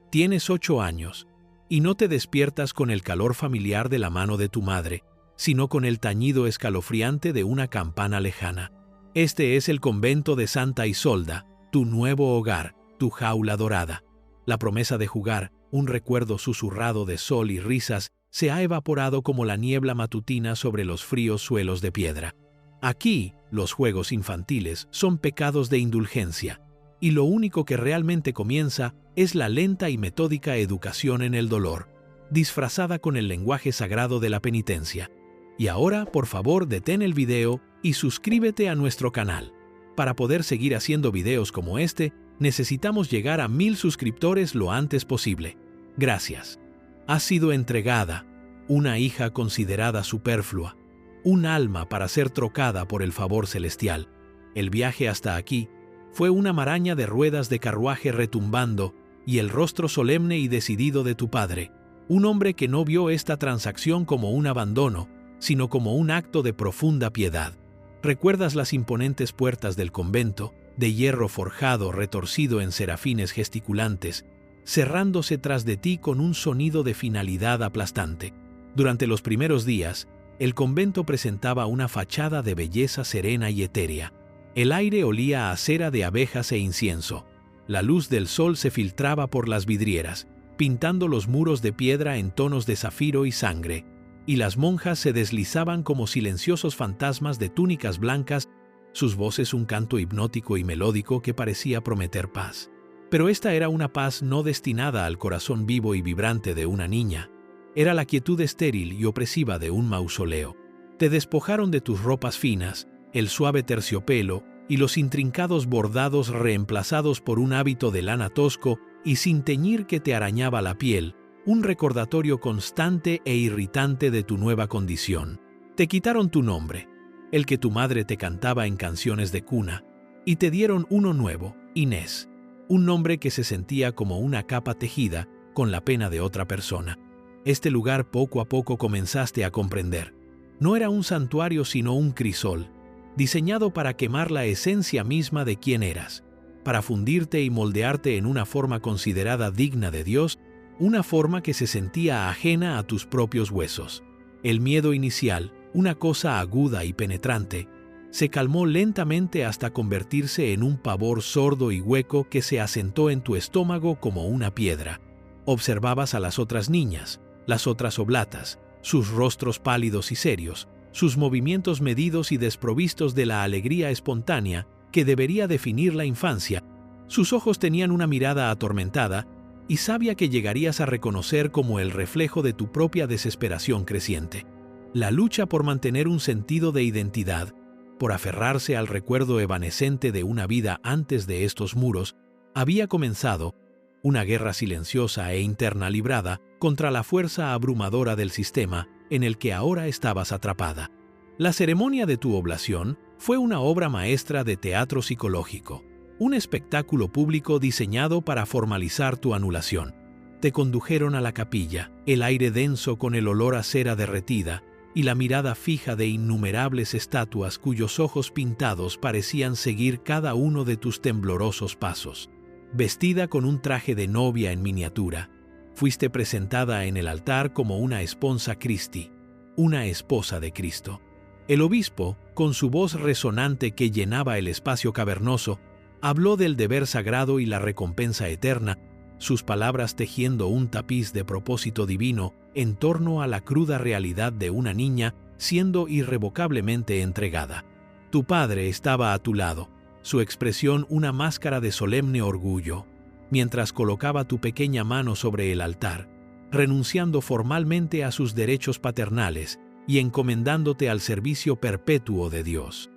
Tienes 8 años, y no te despiertas con el calor familiar de la mano de tu madre, sino con el tañido escalofriante de una campana lejana. Este es el convento de Santa Isolda, tu nuevo hogar, tu jaula dorada. La promesa de jugar, un recuerdo susurrado de sol y risas, se ha evaporado como la niebla matutina sobre los fríos suelos de piedra. Aquí, los juegos infantiles son pecados de indulgencia, y lo único que realmente comienza es la lenta y metódica educación en el dolor, disfrazada con el lenguaje sagrado de la penitencia. Y ahora, por favor, detén el video y suscríbete a nuestro canal. Para poder seguir haciendo videos como este, necesitamos llegar a 1000 suscriptores lo antes posible. Gracias. Has sido entregada, una hija considerada superflua, un alma para ser trocada por el favor celestial. El viaje hasta aquí fue una maraña de ruedas de carruaje retumbando y el rostro solemne y decidido de tu padre, un hombre que no vio esta transacción como un abandono, sino como un acto de profunda piedad. ¿Recuerdas las imponentes puertas del convento, de hierro forjado retorcido en serafines gesticulantes, cerrándose tras de ti con un sonido de finalidad aplastante? Durante los primeros días, el convento presentaba una fachada de belleza serena y etérea. El aire olía a cera de abejas e incienso. La luz del sol se filtraba por las vidrieras, pintando los muros de piedra en tonos de zafiro y sangre, y las monjas se deslizaban como silenciosos fantasmas de túnicas blancas, sus voces un canto hipnótico y melódico que parecía prometer paz. Pero esta era una paz no destinada al corazón vivo y vibrante de una niña. Era la quietud estéril y opresiva de un mausoleo. Te despojaron de tus ropas finas, el suave terciopelo y los intrincados bordados reemplazados por un hábito de lana tosco y sin teñir que te arañaba la piel, un recordatorio constante e irritante de tu nueva condición. Te quitaron tu nombre, el que tu madre te cantaba en canciones de cuna, y te dieron uno nuevo, Inés, un nombre que se sentía como una capa tejida con la pena de otra persona. Este lugar poco a poco comenzaste a comprender. No era un santuario sino un crisol, diseñado para quemar la esencia misma de quién eras, para fundirte y moldearte en una forma considerada digna de Dios, una forma que se sentía ajena a tus propios huesos. El miedo inicial, una cosa aguda y penetrante, se calmó lentamente hasta convertirse en un pavor sordo y hueco que se asentó en tu estómago como una piedra. Observabas a las otras niñas, las otras oblatas, sus rostros pálidos y serios, sus movimientos medidos y desprovistos de la alegría espontánea que debería definir la infancia. Sus ojos tenían una mirada atormentada y sabia que llegarías a reconocer como el reflejo de tu propia desesperación creciente. La lucha por mantener un sentido de identidad, por aferrarse al recuerdo evanescente de una vida antes de estos muros, había comenzado, una guerra silenciosa e interna librada contra la fuerza abrumadora del sistema en el que ahora estabas atrapada. La ceremonia de tu oblación fue una obra maestra de teatro psicológico, un espectáculo público diseñado para formalizar tu anulación. Te condujeron a la capilla, el aire denso con el olor a cera derretida y la mirada fija de innumerables estatuas cuyos ojos pintados parecían seguir cada uno de tus temblorosos pasos. Vestida con un traje de novia en miniatura, fuiste presentada en el altar como una esposa Christi, una esposa de Cristo. El obispo, con su voz resonante que llenaba el espacio cavernoso, habló del deber sagrado y la recompensa eterna, sus palabras tejiendo un tapiz de propósito divino en torno a la cruda realidad de una niña siendo irrevocablemente entregada. Tu padre estaba a tu lado, su expresión una máscara de solemne orgullo, mientras colocaba tu pequeña mano sobre el altar, renunciando formalmente a sus derechos paternales y encomendándote al servicio perpetuo de Dios.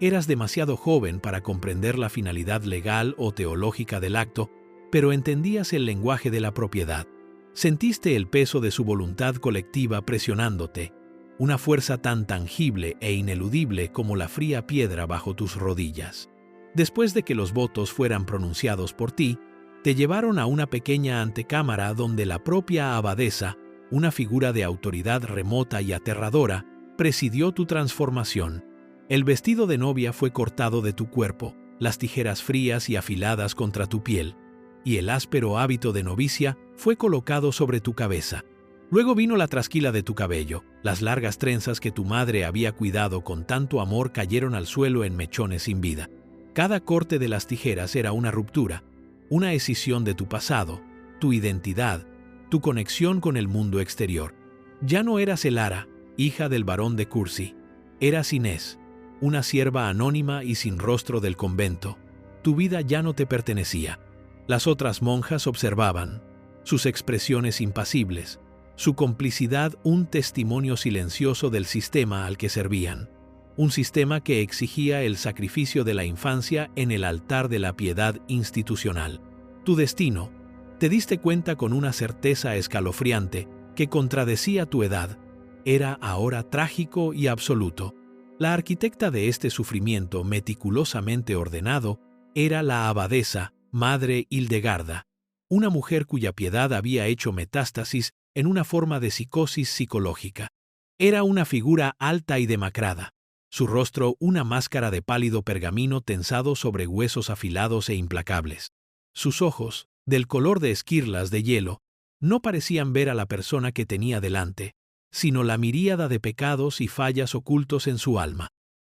Eras demasiado joven para comprender la finalidad legal o teológica del acto, pero entendías el lenguaje de la propiedad. Sentiste el peso de su voluntad colectiva presionándote, una fuerza tan tangible e ineludible como la fría piedra bajo tus rodillas. Después de que los votos fueran pronunciados por ti, te llevaron a una pequeña antecámara donde la propia abadesa, una figura de autoridad remota y aterradora, presidió tu transformación. El vestido de novia fue cortado de tu cuerpo, las tijeras frías y afiladas contra tu piel, y el áspero hábito de novicia fue colocado sobre tu cabeza. Luego vino la trasquila de tu cabello. Las largas trenzas que tu madre había cuidado con tanto amor cayeron al suelo en mechones sin vida. Cada corte de las tijeras era una ruptura, una escisión de tu pasado, tu identidad, tu conexión con el mundo exterior. Ya no eras Elara, hija del barón de Courcy. Eras Inés, una sierva anónima y sin rostro del convento. Tu vida ya no te pertenecía. Las otras monjas observaban, sus expresiones impasibles, su complicidad un testimonio silencioso del sistema al que servían. Un sistema que exigía el sacrificio de la infancia en el altar de la piedad institucional. Tu destino, te diste cuenta con una certeza escalofriante que contradecía tu edad, era ahora trágico y absoluto. La arquitecta de este sufrimiento meticulosamente ordenado era la abadesa, madre Hildegarda, una mujer cuya piedad había hecho metástasis en una forma de psicosis psicológica. Era una figura alta y demacrada, su rostro una máscara de pálido pergamino tensado sobre huesos afilados e implacables. Sus ojos, del color de esquirlas de hielo, no parecían ver a la persona que tenía delante, sino la miríada de pecados y fallas ocultos en su alma.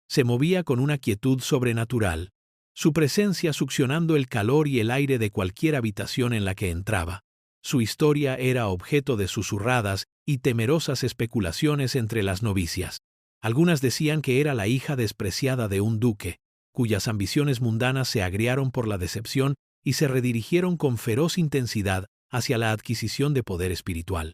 Se movía con una quietud sobrenatural, su presencia succionando el calor y el aire de cualquier habitación en la que entraba. Su historia era objeto de susurradas y temerosas especulaciones entre las novicias. Algunas decían que era la hija despreciada de un duque, cuyas ambiciones mundanas se agriaron por la decepción y se redirigieron con feroz intensidad hacia la adquisición de poder espiritual.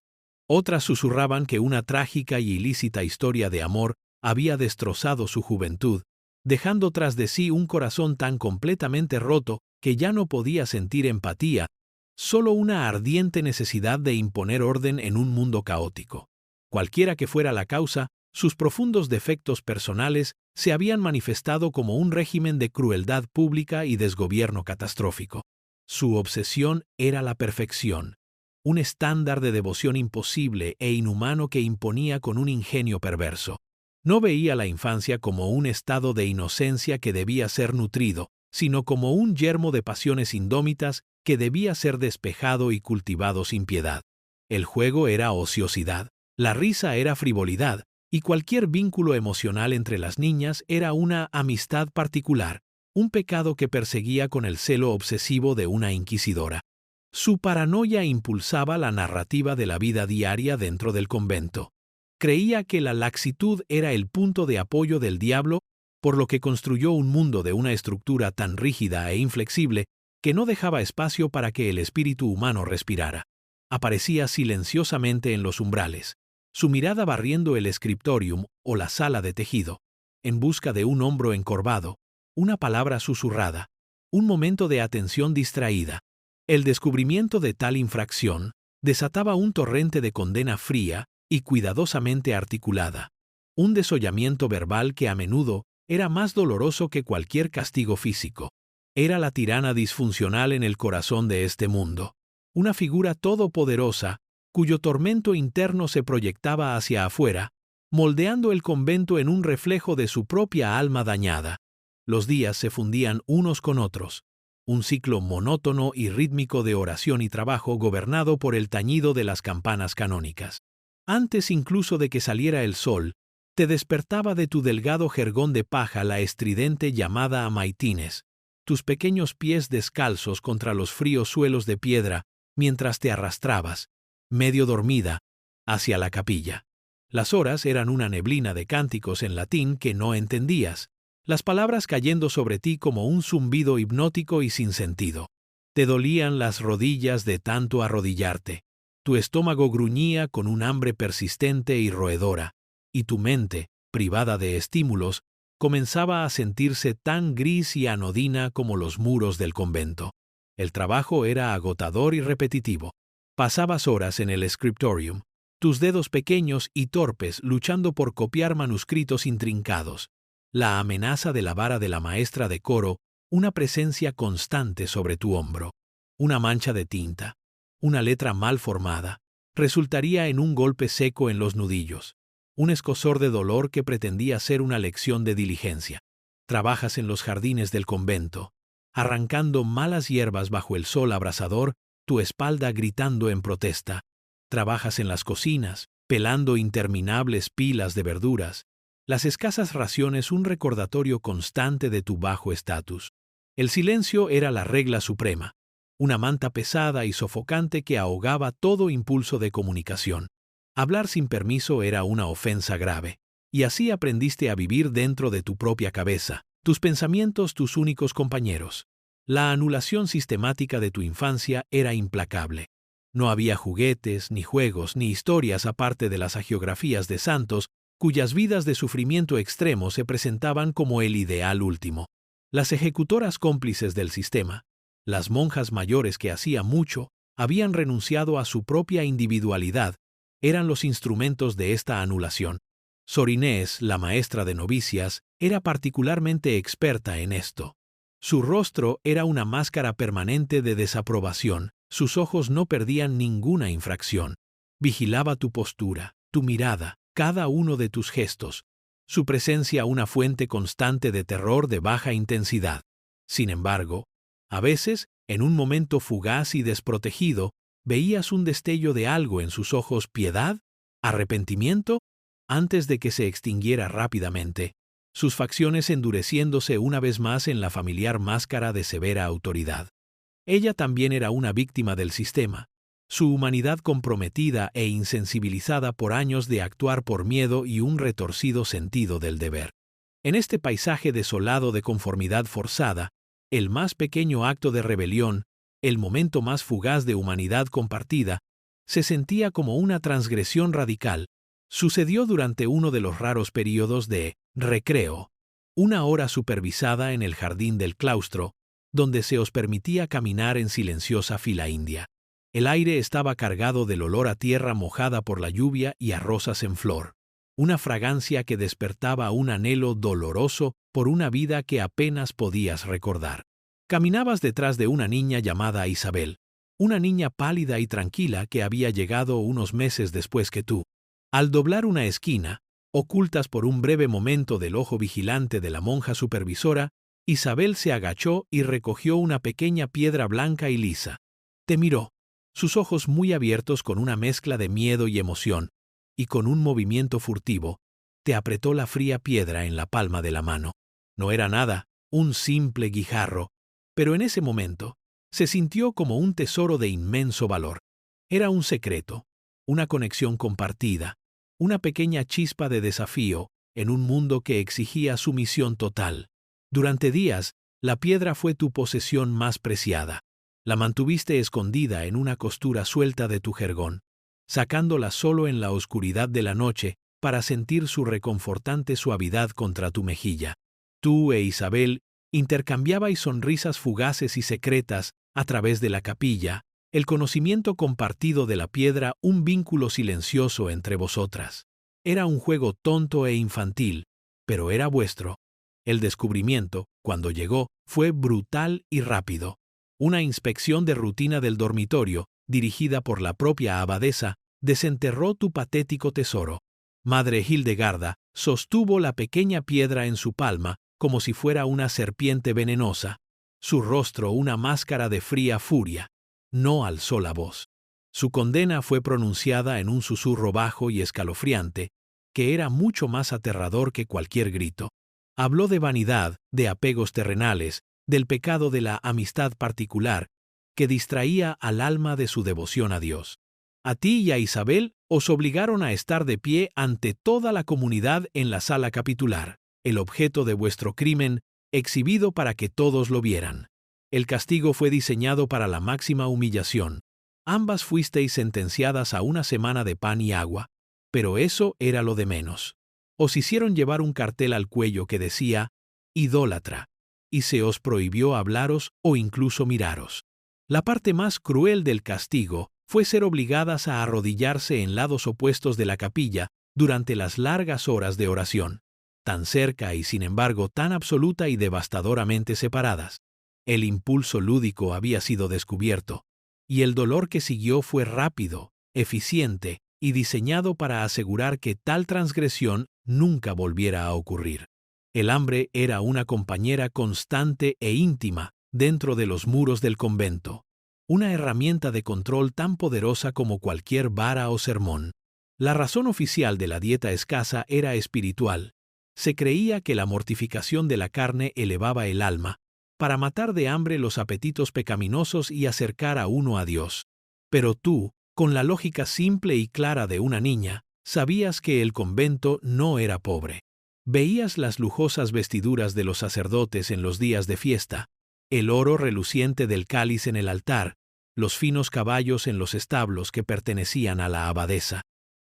Otras susurraban que una trágica y ilícita historia de amor había destrozado su juventud, dejando tras de sí un corazón tan completamente roto que ya no podía sentir empatía, solo una ardiente necesidad de imponer orden en un mundo caótico. Cualquiera que fuera la causa, sus profundos defectos personales se habían manifestado como un régimen de crueldad pública y desgobierno catastrófico. Su obsesión era la perfección, un estándar de devoción imposible e inhumano que imponía con un ingenio perverso. No veía la infancia como un estado de inocencia que debía ser nutrido, sino como un yermo de pasiones indómitas que debía ser despejado y cultivado sin piedad. El juego era ociosidad, la risa era frivolidad, y cualquier vínculo emocional entre las niñas era una amistad particular, un pecado que perseguía con el celo obsesivo de una inquisidora. Su paranoia impulsaba la narrativa de la vida diaria dentro del convento. Creía que la laxitud era el punto de apoyo del diablo, por lo que construyó un mundo de una estructura tan rígida e inflexible que no dejaba espacio para que el espíritu humano respirara. Aparecía silenciosamente en los umbrales, su mirada barriendo el scriptorium o la sala de tejido, en busca de un hombro encorvado, una palabra susurrada, un momento de atención distraída. El descubrimiento de tal infracción desataba un torrente de condena fría y cuidadosamente articulada, un desollamiento verbal que a menudo era más doloroso que cualquier castigo físico. Era la tirana disfuncional en el corazón de este mundo, una figura todopoderosa cuyo tormento interno se proyectaba hacia afuera, moldeando el convento en un reflejo de su propia alma dañada. Los días se fundían unos con otros, un ciclo monótono y rítmico de oración y trabajo gobernado por el tañido de las campanas canónicas. Antes incluso de que saliera el sol, te despertaba de tu delgado jergón de paja la estridente llamada a maitines, tus pequeños pies descalzos contra los fríos suelos de piedra mientras te arrastrabas, medio dormida, hacia la capilla. Las horas eran una neblina de cánticos en latín que no entendías, las palabras cayendo sobre ti como un zumbido hipnótico y sin sentido. Te dolían las rodillas de tanto arrodillarte. Tu estómago gruñía con un hambre persistente y roedora, y tu mente, privada de estímulos, comenzaba a sentirse tan gris y anodina como los muros del convento. El trabajo era agotador y repetitivo. Pasabas horas en el scriptorium, tus dedos pequeños y torpes luchando por copiar manuscritos intrincados. La amenaza de la vara de la maestra de coro, una presencia constante sobre tu hombro. Una mancha de tinta, una letra mal formada, resultaría en un golpe seco en los nudillos. Un escozor de dolor que pretendía ser una lección de diligencia. Trabajas en los jardines del convento. arrancando malas hierbas bajo el sol abrasador, tu espalda gritando en protesta. Trabajas en las cocinas, pelando interminables pilas de verduras. Las escasas raciones un recordatorio constante de tu bajo estatus. El silencio era la regla suprema, una manta pesada y sofocante que ahogaba todo impulso de comunicación. Hablar sin permiso era una ofensa grave, y así aprendiste a vivir dentro de tu propia cabeza, tus pensamientos tus únicos compañeros. La anulación sistemática de tu infancia era implacable. No había juguetes, ni juegos, ni historias aparte de las hagiografías de santos, cuyas vidas de sufrimiento extremo se presentaban como el ideal último. Las ejecutoras cómplices del sistema, las monjas mayores que hacía mucho, habían renunciado a su propia individualidad, eran los instrumentos de esta anulación. Sor Inés, la maestra de novicias, era particularmente experta en esto. Su rostro era una máscara permanente de desaprobación, sus ojos no perdían ninguna infracción. Vigilaba tu postura, tu mirada, cada uno de tus gestos. Su presencia una fuente constante de terror de baja intensidad. Sin embargo, a veces, en un momento fugaz y desprotegido, veías un destello de algo en sus ojos: piedad, arrepentimiento, antes de que se extinguiera rápidamente, sus facciones endureciéndose una vez más en la familiar máscara de severa autoridad. Ella también era una víctima del sistema, su humanidad comprometida e insensibilizada por años de actuar por miedo y un retorcido sentido del deber. En este paisaje desolado de conformidad forzada, el más pequeño acto de rebelión, el momento más fugaz de humanidad compartida, se sentía como una transgresión radical. Sucedió durante uno de los raros períodos de recreo, una hora supervisada en el jardín del claustro, donde se os permitía caminar en silenciosa fila india. El aire estaba cargado del olor a tierra mojada por la lluvia y a rosas en flor, una fragancia que despertaba un anhelo doloroso por una vida que apenas podías recordar. Caminabas detrás de una niña llamada Isabel, una niña pálida y tranquila que había llegado unos meses después que tú. Al doblar una esquina, ocultas por un breve momento del ojo vigilante de la monja supervisora, Isabel se agachó y recogió una pequeña piedra blanca y lisa. Te miró, sus ojos muy abiertos con una mezcla de miedo y emoción, y con un movimiento furtivo, te apretó la fría piedra en la palma de la mano. No era nada, un simple guijarro, pero en ese momento se sintió como un tesoro de inmenso valor. Era un secreto, una conexión compartida, una pequeña chispa de desafío en un mundo que exigía sumisión total. Durante días, la piedra fue tu posesión más preciada. La mantuviste escondida en una costura suelta de tu jergón, sacándola solo en la oscuridad de la noche para sentir su reconfortante suavidad contra tu mejilla. Tú e Isabel intercambiabais sonrisas fugaces y secretas a través de la capilla, el conocimiento compartido de la piedra, un vínculo silencioso entre vosotras. Era un juego tonto e infantil, pero era vuestro. El descubrimiento, cuando llegó, fue brutal y rápido. Una inspección de rutina del dormitorio, dirigida por la propia abadesa, desenterró tu patético tesoro. Madre Hildegarda sostuvo la pequeña piedra en su palma como si fuera una serpiente venenosa, su rostro una máscara de fría furia. No alzó la voz. Su condena fue pronunciada en un susurro bajo y escalofriante, que era mucho más aterrador que cualquier grito. Habló de vanidad, de apegos terrenales, del pecado de la amistad particular, que distraía al alma de su devoción a Dios. A ti y a Isabel os obligaron a estar de pie ante toda la comunidad en la sala capitular, el objeto de vuestro crimen, exhibido para que todos lo vieran. El castigo fue diseñado para la máxima humillación. Ambas fuisteis sentenciadas a una semana de pan y agua, pero eso era lo de menos. Os hicieron llevar un cartel al cuello que decía «idólatra», y se os prohibió hablaros o incluso miraros. La parte más cruel del castigo fue ser obligadas a arrodillarse en lados opuestos de la capilla durante las largas horas de oración, tan cerca y sin embargo tan absoluta y devastadoramente separadas. El impulso lúdico había sido descubierto, y el dolor que siguió fue rápido, eficiente y diseñado para asegurar que tal transgresión nunca volviera a ocurrir. El hambre era una compañera constante e íntima dentro de los muros del convento, una herramienta de control tan poderosa como cualquier vara o sermón. La razón oficial de la dieta escasa era espiritual. Se creía que la mortificación de la carne elevaba el alma, para matar de hambre los apetitos pecaminosos y acercar a uno a Dios. Pero tú, con la lógica simple y clara de una niña, sabías que el convento no era pobre. Veías las lujosas vestiduras de los sacerdotes en los días de fiesta, el oro reluciente del cáliz en el altar, los finos caballos en los establos que pertenecían a la abadesa.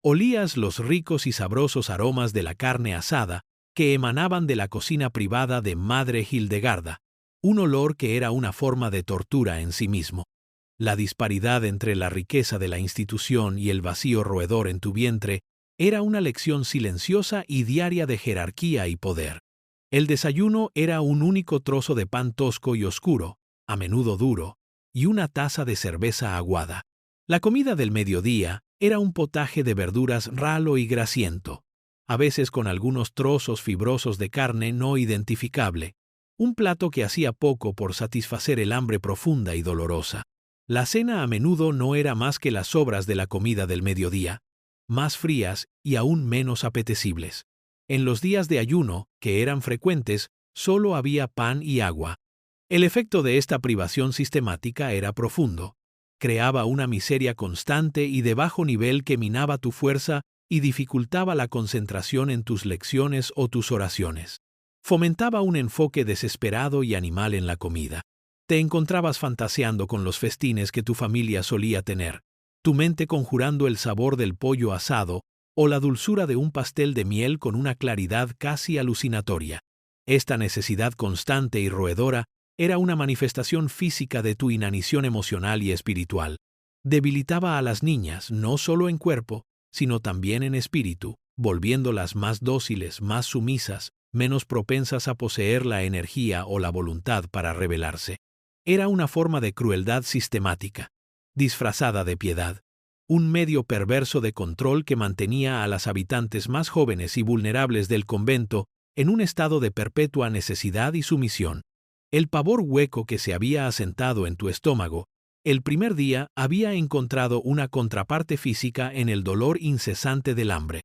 Olías los ricos y sabrosos aromas de la carne asada que emanaban de la cocina privada de Madre Hildegarda, un olor que era una forma de tortura en sí mismo. La disparidad entre la riqueza de la institución y el vacío roedor en tu vientre era una lección silenciosa y diaria de jerarquía y poder. El desayuno era un único trozo de pan tosco y oscuro, a menudo duro, y una taza de cerveza aguada. La comida del mediodía era un potaje de verduras ralo y grasiento, a veces con algunos trozos fibrosos de carne no identificable, un plato que hacía poco por satisfacer el hambre profunda y dolorosa. La cena a menudo no era más que las sobras de la comida del mediodía, más frías y aún menos apetecibles. En los días de ayuno, que eran frecuentes, solo había pan y agua. El efecto de esta privación sistemática era profundo. Creaba una miseria constante y de bajo nivel que minaba tu fuerza y dificultaba la concentración en tus lecciones o tus oraciones. Fomentaba un enfoque desesperado y animal en la comida. Te encontrabas fantaseando con los festines que tu familia solía tener, tu mente conjurando el sabor del pollo asado o la dulzura de un pastel de miel con una claridad casi alucinatoria. Esta necesidad constante y roedora era una manifestación física de tu inanición emocional y espiritual. Debilitaba a las niñas no solo en cuerpo, sino también en espíritu, volviéndolas más dóciles, más sumisas, menos propensas a poseer la energía o la voluntad para rebelarse. Era una forma de crueldad sistemática, disfrazada de piedad, un medio perverso de control que mantenía a las habitantes más jóvenes y vulnerables del convento en un estado de perpetua necesidad y sumisión. El pavor hueco que se había asentado en tu estómago, el primer día había encontrado una contraparte física en el dolor incesante del hambre.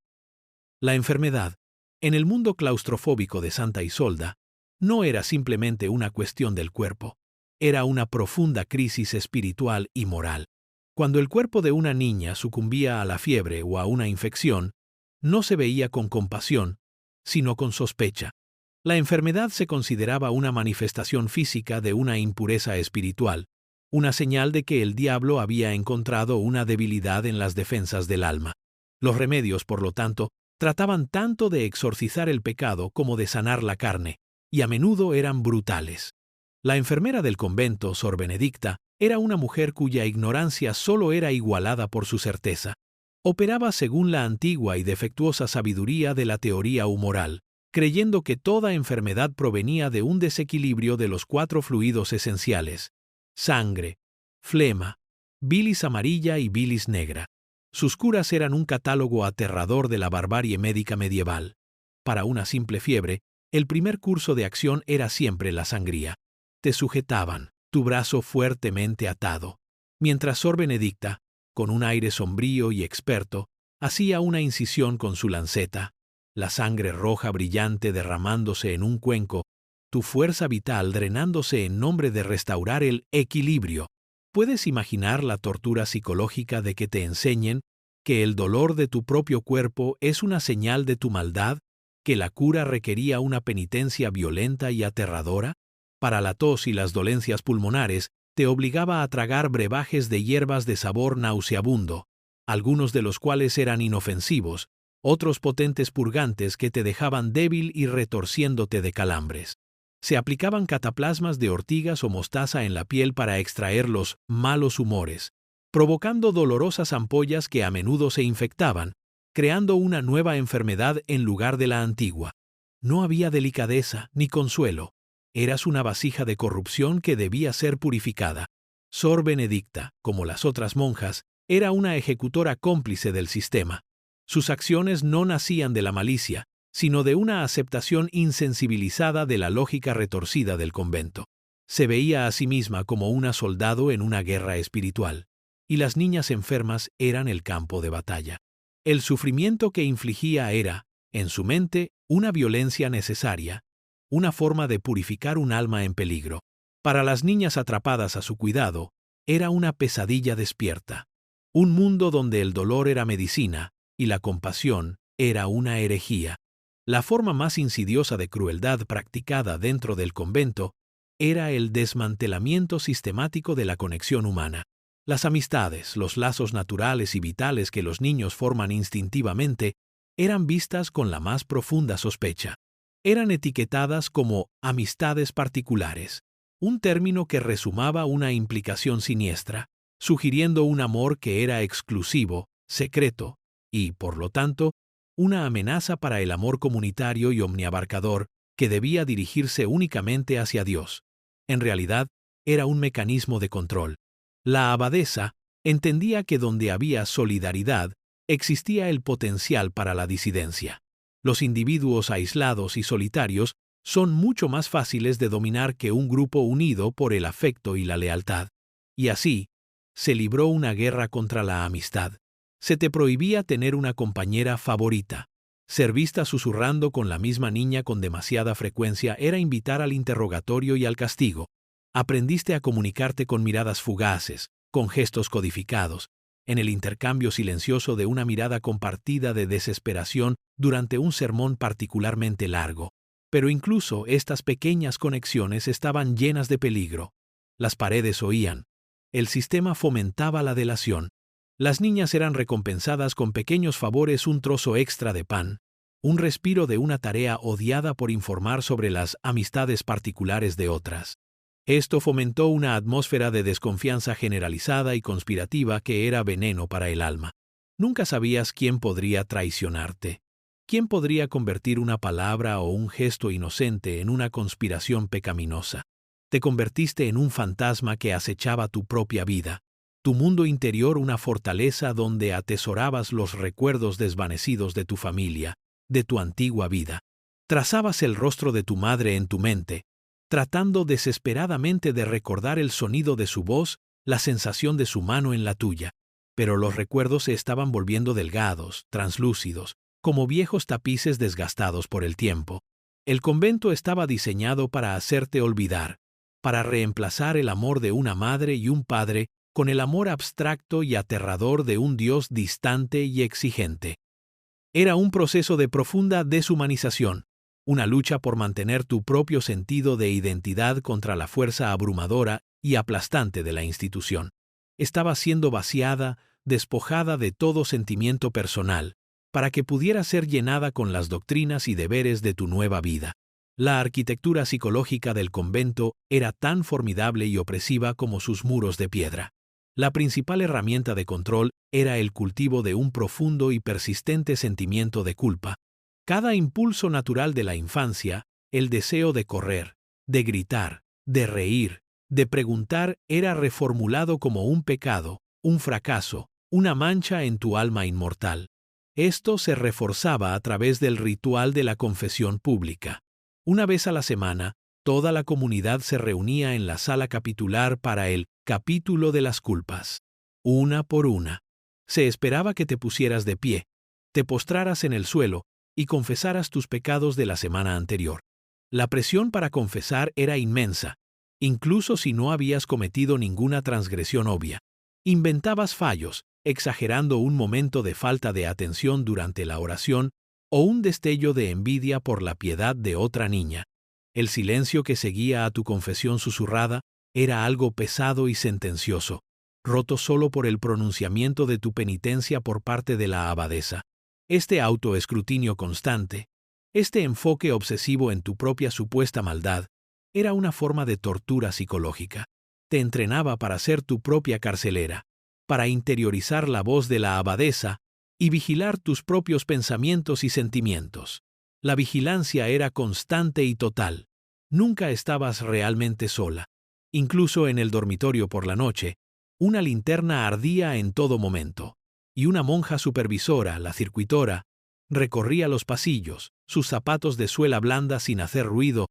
La enfermedad, en el mundo claustrofóbico de Santa Isolda, no era simplemente una cuestión del cuerpo, era una profunda crisis espiritual y moral. Cuando el cuerpo de una niña sucumbía a la fiebre o a una infección, no se veía con compasión, sino con sospecha. La enfermedad se consideraba una manifestación física de una impureza espiritual, una señal de que el diablo había encontrado una debilidad en las defensas del alma. Los remedios, por lo tanto, trataban tanto de exorcizar el pecado como de sanar la carne, y a menudo eran brutales. La enfermera del convento, Sor Benedicta, era una mujer cuya ignorancia solo era igualada por su certeza. Operaba según la antigua y defectuosa sabiduría de la teoría humoral, creyendo que toda enfermedad provenía de un desequilibrio de los 4 fluidos esenciales: sangre, flema, bilis amarilla y bilis negra. Sus curas eran un catálogo aterrador de la barbarie médica medieval. Para una simple fiebre, el primer curso de acción era siempre la sangría. Te sujetaban, tu brazo fuertemente atado, mientras Sor Benedicta, con un aire sombrío y experto, hacía una incisión con su lanceta, la sangre roja brillante derramándose en un cuenco, tu fuerza vital drenándose en nombre de restaurar el equilibrio. ¿Puedes imaginar la tortura psicológica de que te enseñen que el dolor de tu propio cuerpo es una señal de tu maldad, que la cura requería una penitencia violenta y aterradora? Para la tos y las dolencias pulmonares, te obligaba a tragar brebajes de hierbas de sabor nauseabundo, algunos de los cuales eran inofensivos, otros potentes purgantes que te dejaban débil y retorciéndote de calambres. Se aplicaban cataplasmas de ortigas o mostaza en la piel para extraer los malos humores, provocando dolorosas ampollas que a menudo se infectaban, creando una nueva enfermedad en lugar de la antigua. No había delicadeza ni consuelo. Eras una vasija de corrupción que debía ser purificada. Sor Benedicta, como las otras monjas, era una ejecutora cómplice del sistema. Sus acciones no nacían de la malicia, sino de una aceptación insensibilizada de la lógica retorcida del convento. Se veía a sí misma como una soldado en una guerra espiritual, y las niñas enfermas eran el campo de batalla. El sufrimiento que infligía era, en su mente, una violencia necesaria, una forma de purificar un alma en peligro. Para las niñas atrapadas a su cuidado, era una pesadilla despierta, un mundo donde el dolor era medicina y la compasión era una herejía. La forma más insidiosa de crueldad practicada dentro del convento era el desmantelamiento sistemático de la conexión humana. Las amistades, los lazos naturales y vitales que los niños forman instintivamente, eran vistas con la más profunda sospecha. Eran etiquetadas como amistades particulares, un término que resumaba una implicación siniestra, sugiriendo un amor que era exclusivo, secreto, y, por lo tanto, una amenaza para el amor comunitario y omniabarcador que debía dirigirse únicamente hacia Dios. En realidad, era un mecanismo de control. La abadesa entendía que donde había solidaridad, existía el potencial para la disidencia. Los individuos aislados y solitarios son mucho más fáciles de dominar que un grupo unido por el afecto y la lealtad. Y así, se libró una guerra contra la amistad. Se te prohibía tener una compañera favorita. Ser vista susurrando con la misma niña con demasiada frecuencia era invitar al interrogatorio y al castigo. Aprendiste a comunicarte con miradas fugaces, con gestos codificados, en el intercambio silencioso de una mirada compartida de desesperación durante un sermón particularmente largo. Pero incluso estas pequeñas conexiones estaban llenas de peligro. Las paredes oían. El sistema fomentaba la delación. Las niñas eran recompensadas con pequeños favores, un trozo extra de pan, un respiro de una tarea odiada por informar sobre las amistades particulares de otras. Esto fomentó una atmósfera de desconfianza generalizada y conspirativa que era veneno para el alma. Nunca sabías quién podría traicionarte. ¿Quién podría convertir una palabra o un gesto inocente en una conspiración pecaminosa? Te convertiste en un fantasma que acechaba tu propia vida, tu mundo interior una fortaleza donde atesorabas los recuerdos desvanecidos de tu familia, de tu antigua vida. Trazabas el rostro de tu madre en tu mente, tratando desesperadamente de recordar el sonido de su voz, la sensación de su mano en la tuya. Pero los recuerdos se estaban volviendo delgados, translúcidos, como viejos tapices desgastados por el tiempo. El convento estaba diseñado para hacerte olvidar, para reemplazar el amor de una madre y un padre con el amor abstracto y aterrador de un Dios distante y exigente. Era un proceso de profunda deshumanización, una lucha por mantener tu propio sentido de identidad contra la fuerza abrumadora y aplastante de la institución. Estaba siendo vaciada, despojada de todo sentimiento personal, para que pudiera ser llenada con las doctrinas y deberes de tu nueva vida. La arquitectura psicológica del convento era tan formidable y opresiva como sus muros de piedra. La principal herramienta de control era el cultivo de un profundo y persistente sentimiento de culpa. Cada impulso natural de la infancia, el deseo de correr, de gritar, de reír, de preguntar, era reformulado como un pecado, un fracaso, una mancha en tu alma inmortal. Esto se reforzaba a través del ritual de la confesión pública. Una vez a la semana, toda la comunidad se reunía en la sala capitular para el capítulo de las culpas. Una por una. Se esperaba que te pusieras de pie, te postraras en el suelo y confesaras tus pecados de la semana anterior. La presión para confesar era inmensa, incluso si no habías cometido ninguna transgresión obvia. Inventabas fallos, exagerando un momento de falta de atención durante la oración o un destello de envidia por la piedad de otra niña. El silencio que seguía a tu confesión susurrada era algo pesado y sentencioso, roto solo por el pronunciamiento de tu penitencia por parte de la abadesa. Este autoescrutinio constante, este enfoque obsesivo en tu propia supuesta maldad, era una forma de tortura psicológica. Te entrenaba para ser tu propia carcelera, para interiorizar la voz de la abadesa y vigilar tus propios pensamientos y sentimientos. La vigilancia era constante y total. Nunca estabas realmente sola. Incluso en el dormitorio por la noche, una linterna ardía en todo momento, y una monja supervisora, la circuitora, recorría los pasillos, sus zapatos de suela blanda sin hacer ruido,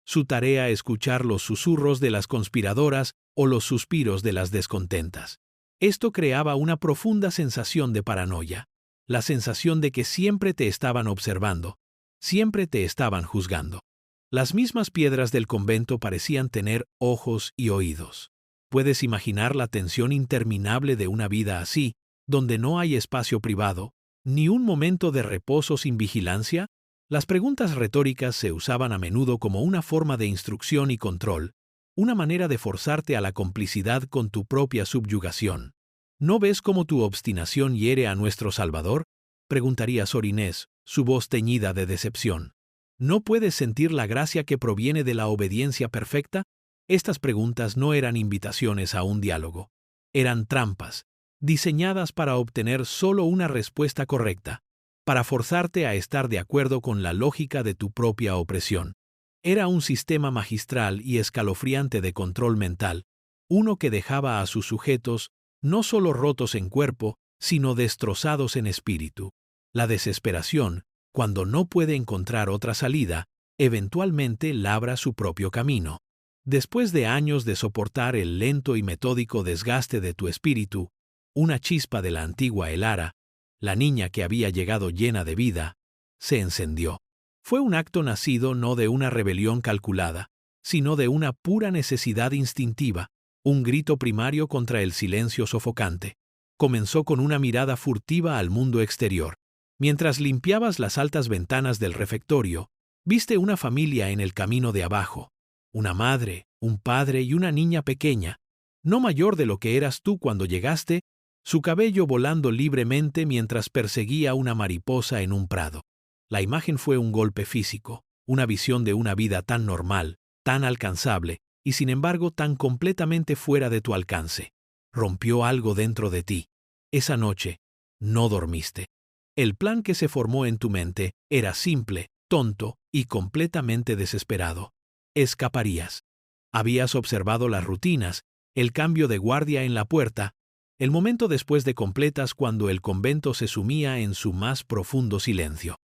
Su tarea escuchar los susurros de las conspiradoras o los suspiros de las descontentas. Esto creaba una profunda sensación de paranoia, la sensación de que siempre te estaban observando, siempre te estaban juzgando. Las mismas piedras del convento parecían tener ojos y oídos. ¿Puedes imaginar la tensión interminable de una vida así, donde no hay espacio privado, ni un momento de reposo sin vigilancia? Las preguntas retóricas se usaban a menudo como una forma de instrucción y control, una manera de forzarte a la complicidad con tu propia subyugación. ¿No ves cómo tu obstinación hiere a nuestro Salvador?, preguntaría Sor Inés, su voz teñida de decepción. ¿No puedes sentir la gracia que proviene de la obediencia perfecta? Estas preguntas no eran invitaciones a un diálogo. Eran trampas, diseñadas para obtener solo una respuesta correcta, para forzarte a estar de acuerdo con la lógica de tu propia opresión. Era un sistema magistral y escalofriante de control mental, uno que dejaba a sus sujetos no solo rotos en cuerpo, sino destrozados en espíritu. La desesperación, cuando no puede encontrar otra salida, eventualmente labra su propio camino. Después de años de soportar el lento y metódico desgaste de tu espíritu, una chispa de la antigua Elara, la niña que había llegado llena de vida, se encendió. Fue un acto nacido no de una rebelión calculada, sino de una pura necesidad instintiva, un grito primario contra el silencio sofocante. Comenzó con una mirada furtiva al mundo exterior. Mientras limpiabas las altas ventanas del refectorio, viste una familia en el camino de abajo. Una madre, un padre y una niña pequeña, no mayor de lo que eras tú cuando llegaste, su cabello volando libremente mientras perseguía una mariposa en un prado. La imagen fue un golpe físico, una visión de una vida tan normal, tan alcanzable, y sin embargo tan completamente fuera de tu alcance. Rompió algo dentro de ti. Esa noche, no dormiste. El plan que se formó en tu mente era simple, tonto y completamente desesperado. Escaparías. Habías observado las rutinas, el cambio de guardia en la puerta, el momento después de completas cuando el convento se sumía en su más profundo silencio.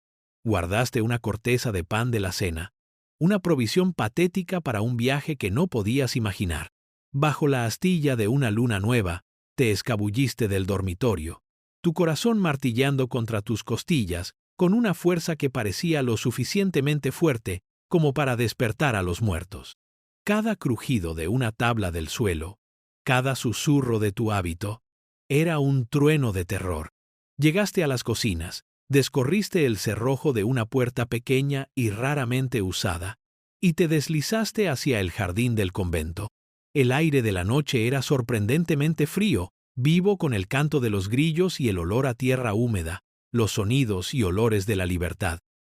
Guardaste una corteza de pan de la cena, una provisión patética para un viaje que no podías imaginar. Bajo la astilla de una luna nueva, te escabulliste del dormitorio, tu corazón martillando contra tus costillas, con una fuerza que parecía lo suficientemente fuerte como para despertar a los muertos. Cada crujido de una tabla del suelo, cada susurro de tu hábito, era un trueno de terror. Llegaste a las cocinas, descorriste el cerrojo de una puerta pequeña y raramente usada, y te deslizaste hacia el jardín del convento. El aire de la noche era sorprendentemente frío, vivo con el canto de los grillos y el olor a tierra húmeda, los sonidos y olores de la libertad.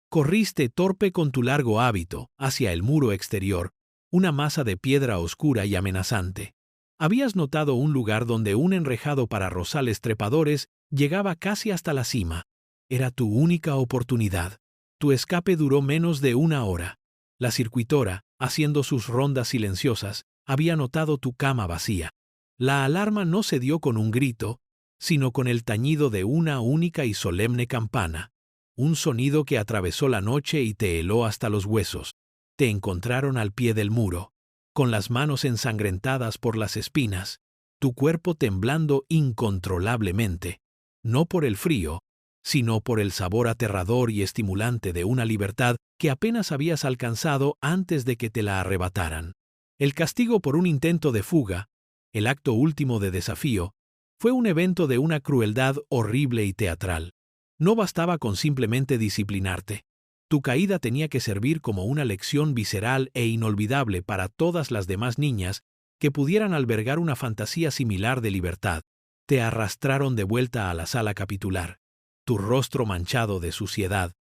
Corriste torpe con tu largo hábito hacia el muro exterior, una masa de piedra oscura y amenazante. Habías notado un lugar donde un enrejado para rosales trepadores llegaba casi hasta la cima. Era tu única oportunidad. Tu escape duró menos de una hora. La circuitora, haciendo sus rondas silenciosas, había notado tu cama vacía. La alarma no se dio con un grito, sino con el tañido de una única y solemne campana, un sonido que atravesó la noche y te heló hasta los huesos. Te encontraron al pie del muro, con las manos ensangrentadas por las espinas, tu cuerpo temblando incontrolablemente, no por el frío, sino por el sabor aterrador y estimulante de una libertad que apenas habías alcanzado antes de que te la arrebataran. El castigo por un intento de fuga, el acto último de desafío, fue un evento de una crueldad horrible y teatral. No bastaba con simplemente disciplinarte. Tu caída tenía que servir como una lección visceral e inolvidable para todas las demás niñas que pudieran albergar una fantasía similar de libertad. Te arrastraron de vuelta a la sala capitular, tu rostro manchado de suciedad,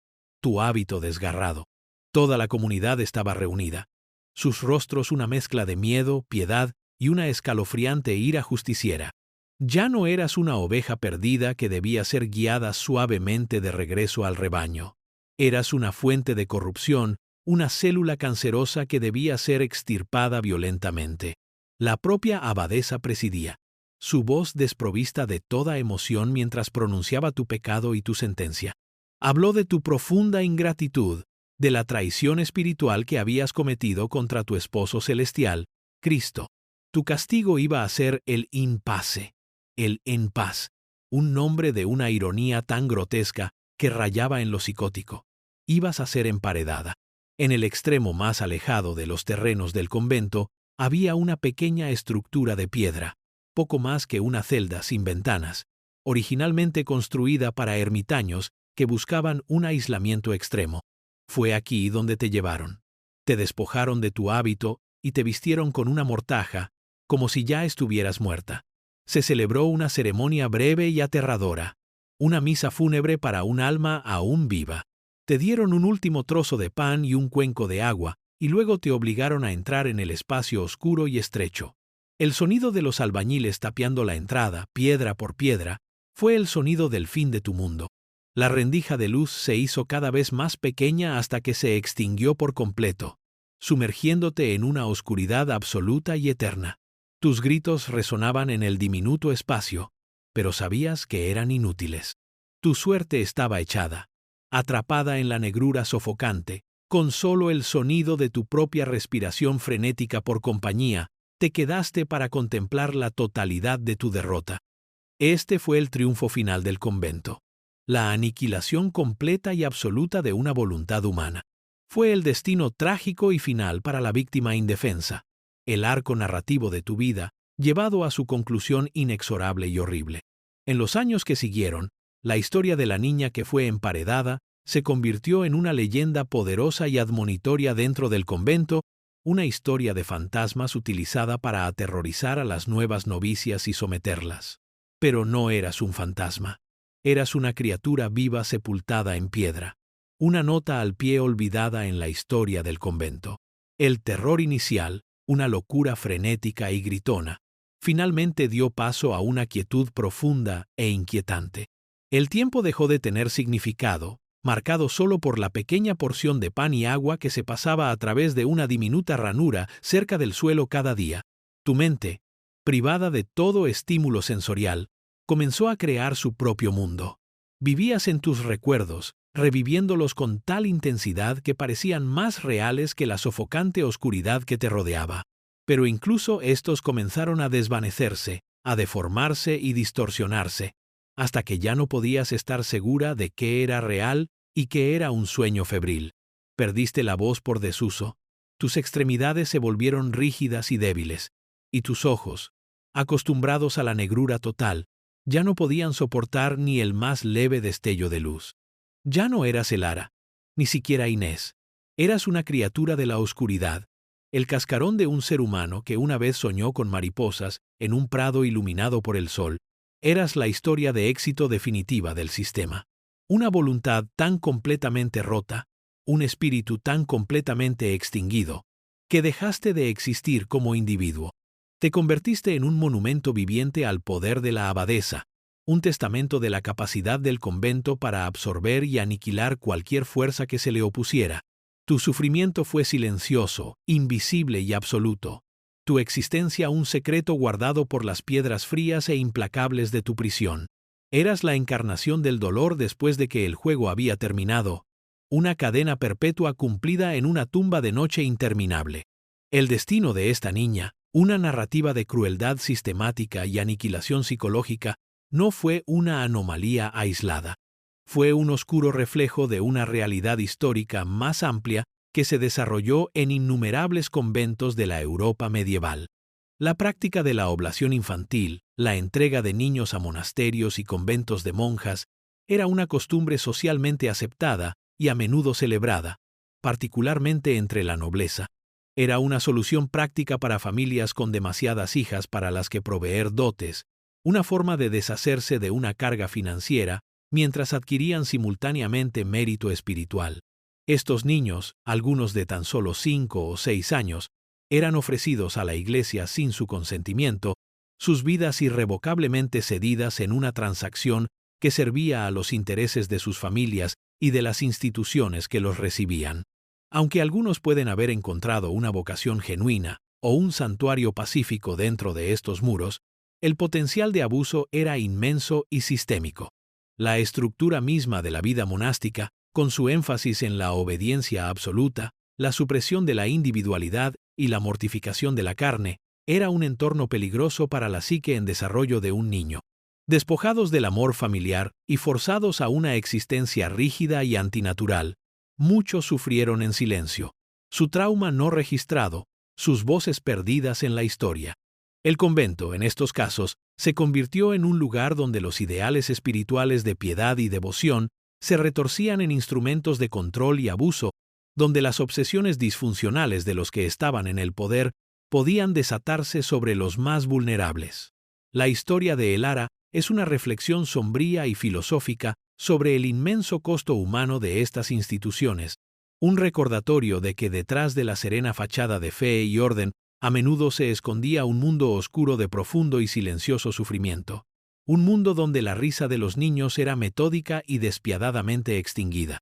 tu hábito desgarrado. Toda la comunidad estaba reunida. Sus rostros una mezcla de miedo, piedad y una escalofriante ira justiciera. Ya no eras una oveja perdida que debía ser guiada suavemente de regreso al rebaño. Eras una fuente de corrupción, una célula cancerosa que debía ser extirpada violentamente. La propia abadesa presidía, su voz desprovista de toda emoción mientras pronunciaba tu pecado y tu sentencia. Habló de tu profunda ingratitud, de la traición espiritual que habías cometido contra tu esposo celestial, Cristo. Tu castigo iba a ser el impasse, el en paz, un nombre de una ironía tan grotesca que rayaba en lo psicótico. Ibas a ser emparedada. En el extremo más alejado de los terrenos del convento había una pequeña estructura de piedra, poco más que una celda sin ventanas, originalmente construida para ermitaños que buscaban un aislamiento extremo. Fue aquí donde te llevaron. Te despojaron de tu hábito y te vistieron con una mortaja, como si ya estuvieras muerta. Se celebró una ceremonia breve y aterradora, una misa fúnebre para un alma aún viva. Te dieron un último trozo de pan y un cuenco de agua, y luego te obligaron a entrar en el espacio oscuro y estrecho. El sonido de los albañiles tapiando la entrada, piedra por piedra, fue el sonido del fin de tu mundo. La rendija de luz se hizo cada vez más pequeña hasta que se extinguió por completo, sumergiéndote en una oscuridad absoluta y eterna. Tus gritos resonaban en el diminuto espacio, pero sabías que eran inútiles. Tu suerte estaba echada, atrapada en la negrura sofocante, con solo el sonido de tu propia respiración frenética por compañía, te quedaste para contemplar la totalidad de tu derrota. Este fue el triunfo final del convento. La aniquilación completa y absoluta de una voluntad humana. Fue el destino trágico y final para la víctima indefensa, el arco narrativo de tu vida, llevado a su conclusión inexorable y horrible. En los años que siguieron, la historia de la niña que fue emparedada se convirtió en una leyenda poderosa y admonitoria dentro del convento, una historia de fantasmas utilizada para aterrorizar a las nuevas novicias y someterlas. Pero no eras un fantasma. Eras una criatura viva sepultada en piedra, una nota al pie olvidada en la historia del convento. El terror inicial, una locura frenética y gritona, finalmente dio paso a una quietud profunda e inquietante. El tiempo dejó de tener significado, marcado solo por la pequeña porción de pan y agua que se pasaba a través de una diminuta ranura cerca del suelo cada día. Tu mente, privada de todo estímulo sensorial, comenzó a crear su propio mundo. Vivías en tus recuerdos, reviviéndolos con tal intensidad que parecían más reales que la sofocante oscuridad que te rodeaba. Pero incluso estos comenzaron a desvanecerse, a deformarse y distorsionarse, hasta que ya no podías estar segura de qué era real y qué era un sueño febril. Perdiste la voz por desuso, tus extremidades se volvieron rígidas y débiles, y tus ojos, acostumbrados a la negrura total, ya no podían soportar ni el más leve destello de luz. Ya no eras Elara, ni siquiera Inés. Eras una criatura de la oscuridad, el cascarón de un ser humano que una vez soñó con mariposas en un prado iluminado por el sol. Eras la historia de éxito definitiva del sistema. Una voluntad tan completamente rota, un espíritu tan completamente extinguido, que dejaste de existir como individuo. Te convertiste en un monumento viviente al poder de la abadesa, un testamento de la capacidad del convento para absorber y aniquilar cualquier fuerza que se le opusiera. Tu sufrimiento fue silencioso, invisible y absoluto. Tu existencia un secreto guardado por las piedras frías e implacables de tu prisión. Eras la encarnación del dolor después de que el juego había terminado, una cadena perpetua cumplida en una tumba de noche interminable. El destino de esta niña, una narrativa de crueldad sistemática y aniquilación psicológica, no fue una anomalía aislada. Fue un oscuro reflejo de una realidad histórica más amplia que se desarrolló en innumerables conventos de la Europa medieval. La práctica de la oblación infantil, la entrega de niños a monasterios y conventos de monjas, era una costumbre socialmente aceptada y a menudo celebrada, particularmente entre la nobleza. Era una solución práctica para familias con demasiadas hijas para las que proveer dotes, una forma de deshacerse de una carga financiera mientras adquirían simultáneamente mérito espiritual. Estos niños, algunos de tan solo 5 o 6 años, eran ofrecidos a la Iglesia sin su consentimiento, sus vidas irrevocablemente cedidas en una transacción que servía a los intereses de sus familias y de las instituciones que los recibían. Aunque algunos pueden haber encontrado una vocación genuina o un santuario pacífico dentro de estos muros, el potencial de abuso era inmenso y sistémico. La estructura misma de la vida monástica con su énfasis en la obediencia absoluta, la supresión de la individualidad y la mortificación de la carne, era un entorno peligroso para la psique en desarrollo de un niño. Despojados del amor familiar y forzados a una existencia rígida y antinatural, muchos sufrieron en silencio, su trauma no registrado, sus voces perdidas en la historia. El convento, en estos casos, se convirtió en un lugar donde los ideales espirituales de piedad y devoción se retorcían en instrumentos de control y abuso, donde las obsesiones disfuncionales de los que estaban en el poder podían desatarse sobre los más vulnerables. La historia de El Ara es una reflexión sombría y filosófica sobre el inmenso costo humano de estas instituciones, un recordatorio de que detrás de la serena fachada de fe y orden a menudo se escondía un mundo oscuro de profundo y silencioso sufrimiento, un mundo donde la risa de los niños era metódica y despiadadamente extinguida.